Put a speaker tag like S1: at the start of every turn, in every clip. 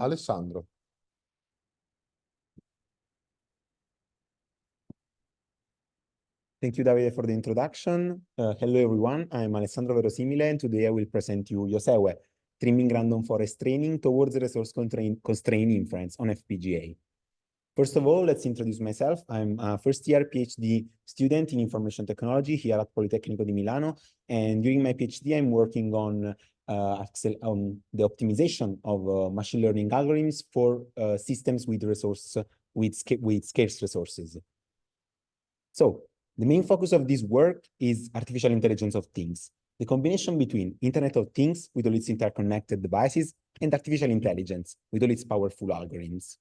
S1: Alessandro.
S2: Thank you, Davide, for the introduction. Hello, everyone. I'm Alessandro Verosimile, and today I will present you YoseUe, trimming random forest training towards resource constraint inference on FPGA. First of all, let's introduce myself. I'm a first-year PhD student in information technology here at Politecnico di Milano, and during my PhD, I'm working on the optimization of machine learning algorithms for systems with scarce resources. So, the main focus of this work is artificial intelligence of things, the combination between Internet of Things with all its interconnected devices and artificial intelligence with all its powerful algorithms.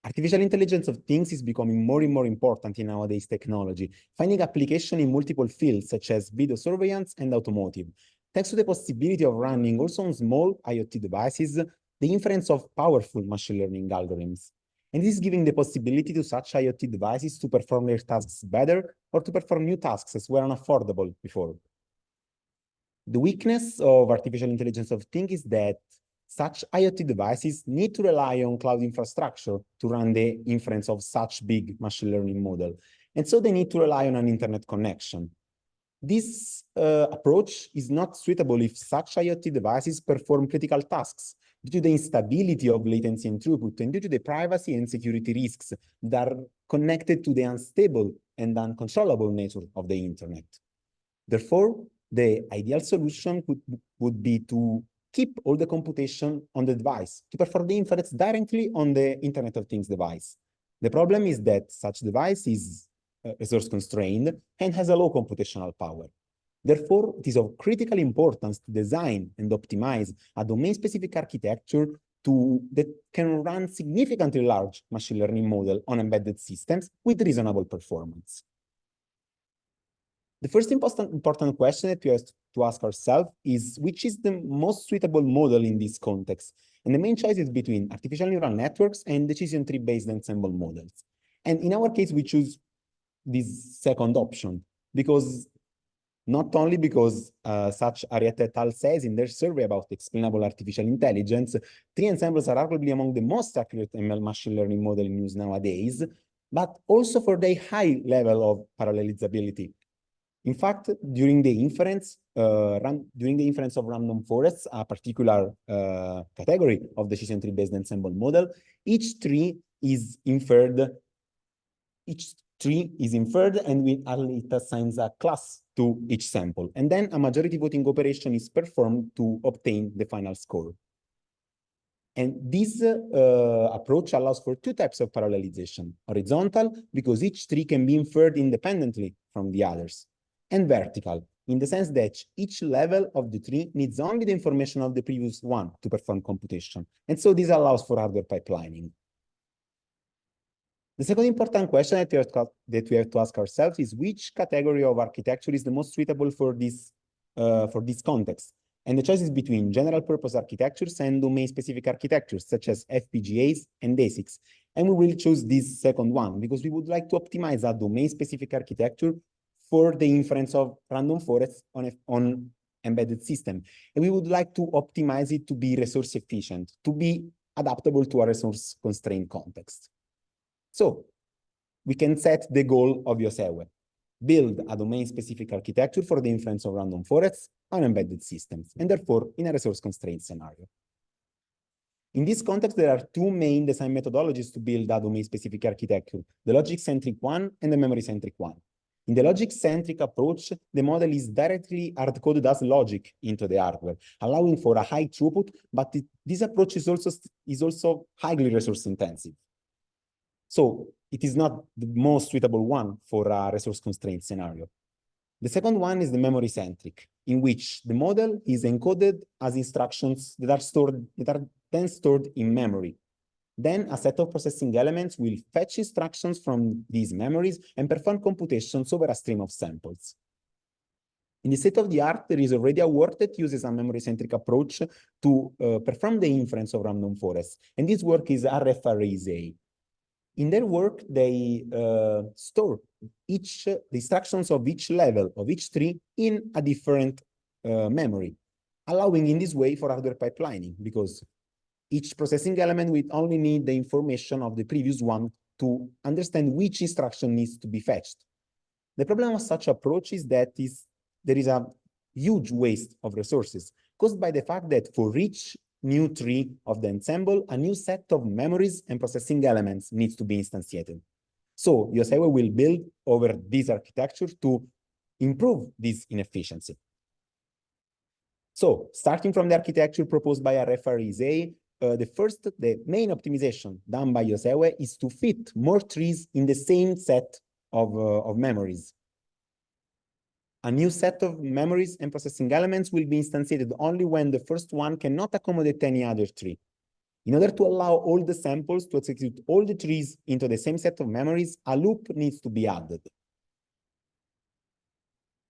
S2: Artificial intelligence of things is becoming more and more important in nowadays technology, finding application in multiple fields such as video surveillance and automotive, thanks to the possibility of running also on small IoT devices, the inference of powerful machine learning algorithms. And this is giving the possibility to such IoT devices to perform their tasks better or to perform new tasks as were unaffordable before. The weakness of artificial intelligence of things is that such IoT devices need to rely on cloud infrastructure to run the inference of such big machine learning model. And so they need to rely on an internet connection. This approach is not suitable if such IoT devices perform critical tasks due to the instability of latency and throughput and due to the privacy and security risks that are connected to the unstable and uncontrollable nature of the internet. Therefore, the ideal solution would be to keep all the computation on the device, to perform the inference directly on the Internet of Things device. The problem is that such device is resource constrained and has a low computational power. Therefore, it is of critical importance to design and optimize a domain-specific architecture that can run significantly large machine learning model on embedded systems with reasonable performance. The first important question that we have to ask ourselves is which is the most suitable model in this context? And the main choice is between artificial neural networks and decision tree-based ensemble models. And in our case, we choose this second option because not only because such Arietta et al. Says in their survey about explainable artificial intelligence, tree ensembles are arguably among the most accurate ML machine learning model in use nowadays, but also for their high level of parallelizability. In fact, during the inference of random forests, a particular category of decision tree-based ensemble model, each tree is inferred and it assigns a class to each sample. And then a majority voting operation is performed to obtain the final score. And this approach allows for two types of parallelization: horizontal, because each tree can be inferred independently from the others, and vertical, in the sense that each level of the tree needs only the information of the previous one to perform computation. And so this allows for hardware pipelining. The second important question that we have to ask ourselves is which category of architecture is the most suitable for this context. And the choice is between general purpose architectures and domain-specific architectures, such as FPGAs and ASICs. And we will choose this second one because we would like to optimize a domain-specific architecture for the inference of random forests on embedded system. And we would like to optimize it to be resource efficient, to be adaptable to a resource constrained context. So we can set the goal of YoseUe: build a domain-specific architecture for the inference of random forests on embedded systems, and therefore in a resource-constrained scenario. In this context, there are two main design methodologies to build a domain-specific architecture: the logic-centric one and the memory-centric one. In the logic-centric approach, the model is directly hard-coded as logic into the hardware, allowing for a high throughput, but this approach is also highly resource-intensive. So it is not the most suitable one for a resource-constrained scenario. The second one is the memory-centric, in which the model is encoded as instructions that are then stored in memory. Then a set of processing elements will fetch instructions from these memories and perform computations over a stream of samples. In the state of the art, there is already a work that uses a memory-centric approach to perform the inference of random forests, and this work is RFRASA. In their work, they store the instructions of each level of each tree in a different memory, allowing in this way for hardware pipelining, because Each processing element will only need the information of the previous one to understand which instruction needs to be fetched. The problem of such approach is that there is a huge waste of resources caused by the fact that for each new tree of the ensemble, a new set of memories and processing elements needs to be instantiated. So YoseUe will build over this architecture to improve this inefficiency. So starting from the architecture proposed by our referee, the main optimization done by YoseUe is to fit more trees in the same set of memories. A new set of memories and processing elements will be instantiated only when the first one cannot accommodate any other tree. In order to allow all the samples to execute all the trees into the same set of memories, a loop needs to be added.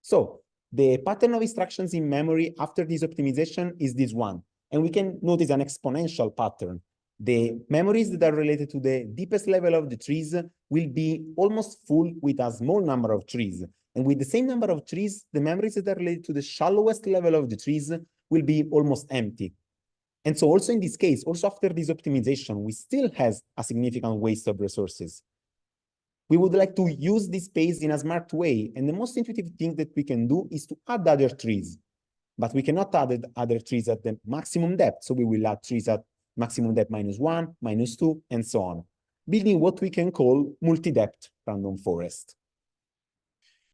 S2: So the pattern of instructions in memory after this optimization is this one. And we can notice an exponential pattern. The memories that are related to the deepest level of the trees will be almost full with a small number of trees. And with the same number of trees, the memories that are related to the shallowest level of the trees will be almost empty. And so also in this case, also after this optimization, we still have a significant waste of resources. We would like to use this space in a smart way. And the most intuitive thing that we can do is to add other trees. But we cannot add other trees at the maximum depth. So we will add trees at maximum depth -1, -2, and so on, building what we can call multi-depth random forest.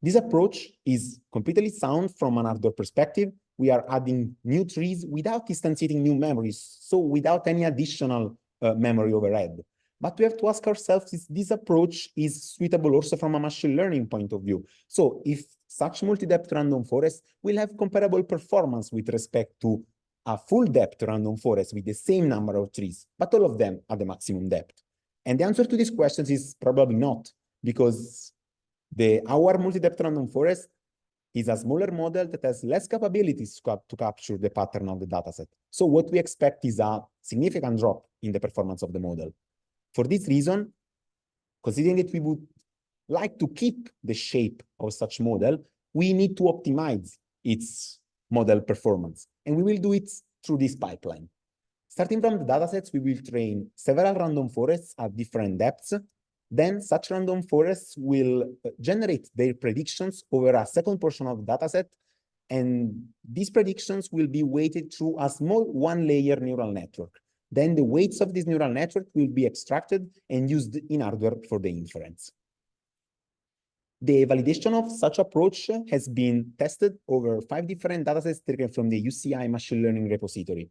S2: This approach is completely sound from an hardware perspective. We are adding new trees without instantiating new memories, so without any additional memory overhead. But we have to ask ourselves if this approach is suitable also from a machine learning point of view. So if such multi-depth random forest will have comparable performance with respect to a full depth random forest with the same number of trees, but all of them at the maximum depth. And the answer to these questions is probably not, because our multi-depth random forest is a smaller model that has less capabilities to capture the pattern of the dataset. So what we expect is a significant drop in the performance of the model. For this reason, considering that we would like to keep the shape of such model, we need to optimize its model performance. And we will do it through this pipeline. Starting from the datasets, we will train several random forests at different depths. Then such random forests will generate their predictions over a second portion of the dataset. And these predictions will be weighted through a small one-layer neural network. Then the weights of this neural network will be extracted and used in hardware for the inference. The validation of such approach has been tested over 5 different datasets taken from the UCI machine learning repository.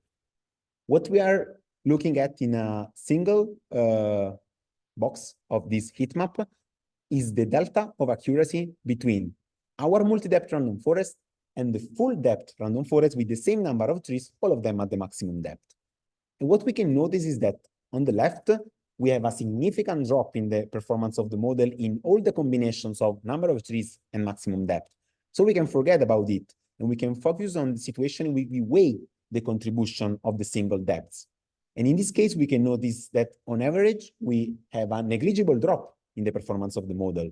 S2: What we are looking at in a single box of this heat map is the delta of accuracy between our multi-depth random forest and the full depth random forest with the same number of trees, all of them at the maximum depth. And what we can notice is that on the left, we have a significant drop in the performance of the model in all the combinations of number of trees and maximum depth. So we can forget about it, and we can focus on the situation where we weigh the contribution of the single depths. And in this case, we can notice that on average, we have a negligible drop in the performance of the model.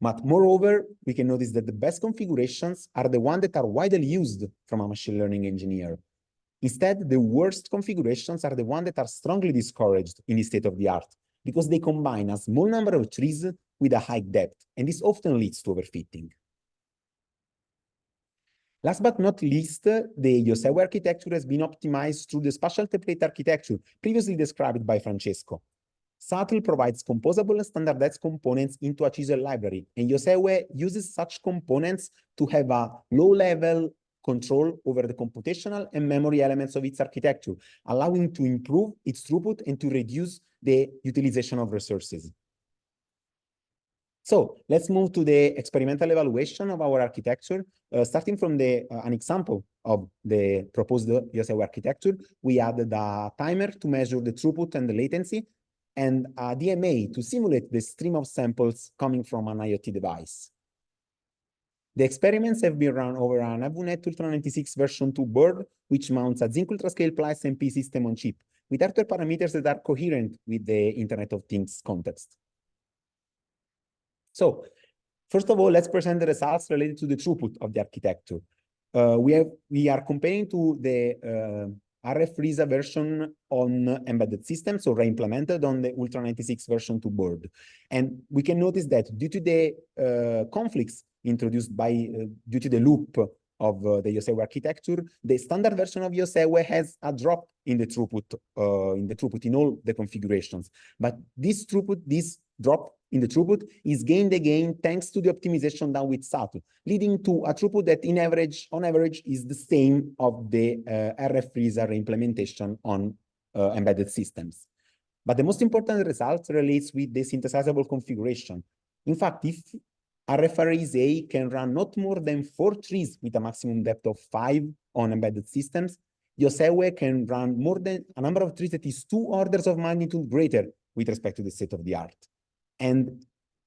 S2: But moreover, we can notice that the best configurations are the ones that are widely used from a machine learning engineer. Instead, the worst configurations are the ones that are strongly discouraged in the state of the art, because they combine a small number of trees with a high depth, and this often leads to overfitting. Last but not least, the YoseUe architecture has been optimized through the spatial template architecture previously described by Francesco. SATL provides composable and standardized components into a chisel library, and YoseUe uses such components to have a low-level control over the computational and memory elements of its architecture, allowing to improve its throughput and to reduce the utilization of resources. So let's move to the experimental evaluation of our architecture. Starting from an example of the proposed YoseUe architecture, we added a timer to measure the throughput and the latency, and a DMA to simulate the stream of samples coming from an IoT device. The experiments have been run over an AVNet Ultra 96 version 2 board, which mounts a Zinc UltraScale Plus SMP system on chip, with hardware parameters that are coherent with the Internet of Things context. So, first of all, let's present the results related to the throughput of the architecture. We are comparing to the RF-RISA version on embedded systems, so re-implemented on the Ultra 96 version 2 board. And we can notice that due to the conflicts introduced by, due to the loop of the YoseUe architecture, the standard version of YoseUe has a drop in the throughput in all the configurations. But this drop in the throughput is gained again thanks to the optimization done with SATU, leading to a throughput that on average is the same of the RF-RISA implementation on embedded systems. But the most important result relates with the synthesizable configuration. In fact, if RF-RISA can run not more than 4 trees with a maximum depth of 5 on embedded systems, YoseUe can run more than a number of trees that is 2 orders of magnitude greater with respect to the state of the art. And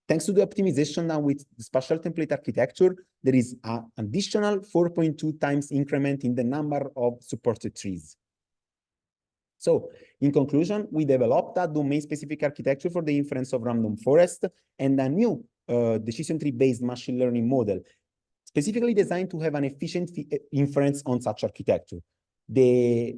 S2: thanks to the optimization now with the spatial template architecture, there is an additional 4.2 times increment in the number of supported trees. So in conclusion, we developed a domain-specific architecture for the inference of random forest and a new decision tree-based machine learning model, specifically designed to have an efficient inference on such architecture. The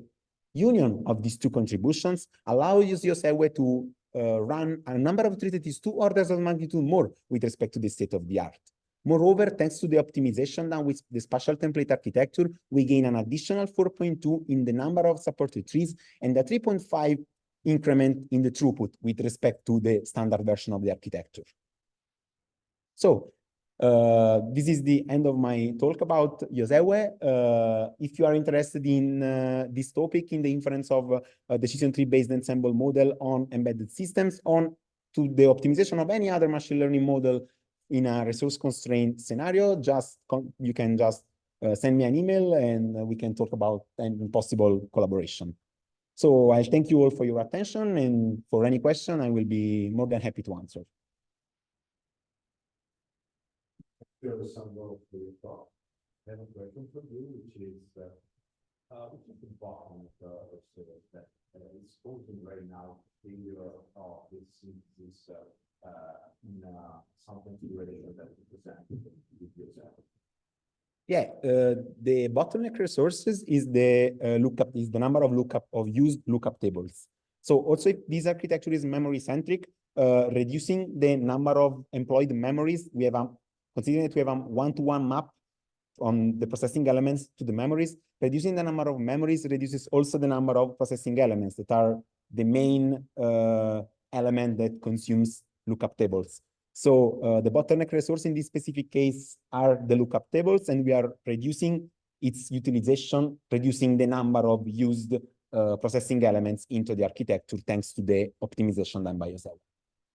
S2: union of these two contributions allows YoseUe to run a number of trees that is 2 orders of magnitude more with respect to the state of the art. Moreover, thanks to the optimization done with the spatial template architecture, we gain an additional 4.2 in the number of supported trees and a 3.5 increment in the throughput with respect to the standard version of the architecture. So this is the end of my talk about YoseUe. If you are interested in this topic, in the inference of decision tree-based ensemble model on embedded systems, on to the optimization of any other machine learning model in a resource-constrained scenario, you can just send me an email and we can talk about any possible collaboration. So I thank you all for your attention, and for any question, I will be more than happy to answer.
S1: Alessandro, for your talk. I have a question for you, which is the bottleneck that is causing right now failure of this synthesis in some configuration that you presented with yourself?
S2: Yeah, the bottleneck resources is the number of used lookup tables. So also, if this architecture is memory-centric, reducing the number of employed memories, we have considering that we have a one-to-one map on the processing elements to the memories. Reducing the number of memories reduces also the number of processing elements that are the main element that consumes lookup tables. So the bottleneck resource in this specific case are the lookup tables, and we are reducing its utilization, reducing the number of used processing elements into the architecture thanks to the optimization done by YoseUe.